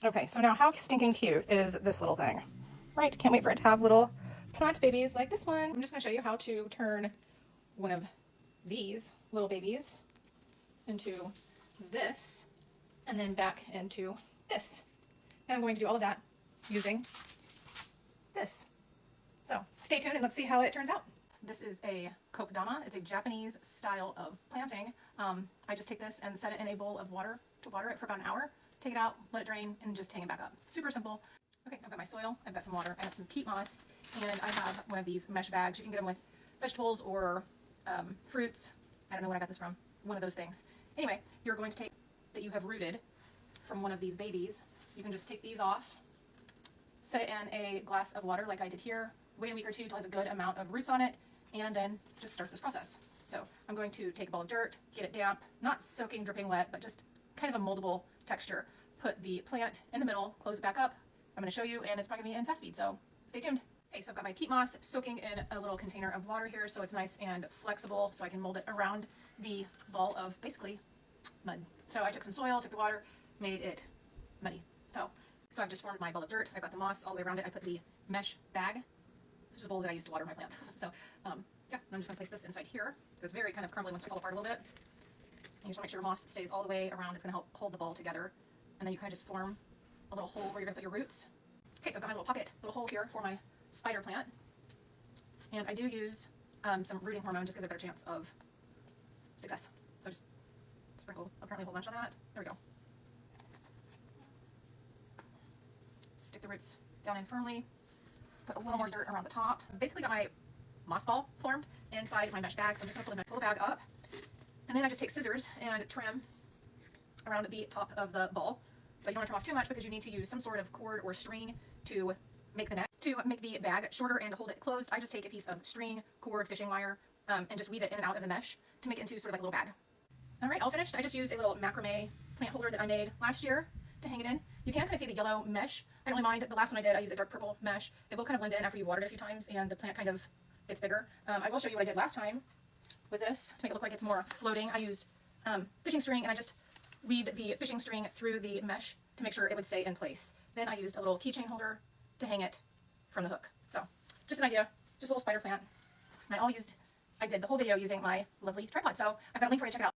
Okay, so now how stinking cute is this little thing? Right, can't wait for it to have little plant babies like this one. I'm just going to show you how to turn one of these little babies into this and then back into this. And I'm going to do all of that using this. So stay tuned and let's see how it turns out. This is a kokedama. It's a Japanese style of planting. I just take this and set it in a bowl of water to water it for about an hour. Take it out, let it drain, and just hang it back up. Super simple. Okay, I've got my soil, I've got some water, I have some peat moss, and I have one of these mesh bags. You can get them with vegetables or fruits. I don't know where I got this from. One of those things. Anyway, you're going to take that you have rooted from one of these babies. You can just take these off, set it in a glass of water like I did here, wait a week or two until it has a good amount of roots on it, and then just start this process. So I'm going to take a ball of dirt, get it damp, not soaking, dripping wet, but just kind of a moldable texture. Put the plant in the middle, close it back up. I'm going to show you, and it's probably going to be in fast feed, so stay tuned. Okay, so I've got my peat moss soaking in a little container of water here, so it's nice and flexible, so I can mold it around the ball of basically mud. So I took some soil, took the water, made it muddy. So I've just formed my ball of dirt. I've got the moss all the way around it. I put the mesh bag. This is a bowl that I use to water my plants. So yeah, I'm just going to place this inside here. It's very kind of crumbly once it falls apart a little bit. And you just want to make sure moss stays all the way around. It's going to help hold the ball together. And then you kind of just form a little hole where you're going to put your roots. Okay, so I've got my little pocket, little hole here for my spider plant. And I do use some rooting hormone just because I have a better chance of success. So just sprinkle apparently a whole bunch on that. There we go. Stick the roots down in firmly. Put a little more dirt around the top. Basically got my moss ball formed inside my mesh bag, so I'm just going to pull the bag up. And then I just take scissors and trim around the top of the ball. But you don't want to trim off too much because you need to use some sort of cord or string to make the net. To make the bag shorter and hold it closed, I just take a piece of string, cord, fishing wire, and just weave it in and out of the mesh to make it into sort of like a little bag. Alright, all finished. I just used a little macrame plant holder that I made last year to hang it in. You can kind of see the yellow mesh. I don't really mind. The last one I did, I used a dark purple mesh. It will kind of blend in after you watered it a few times and the plant kind of gets bigger. I will show you what I did last time with this to make it look like it's more floating. I used fishing string and I just weaved the fishing string through the mesh to make sure it would stay in place. Then I used a little keychain holder to hang it from the hook. So just an idea, just a little spider plant. And I did the whole video using my lovely tripod. So I've got a link for you to check it out.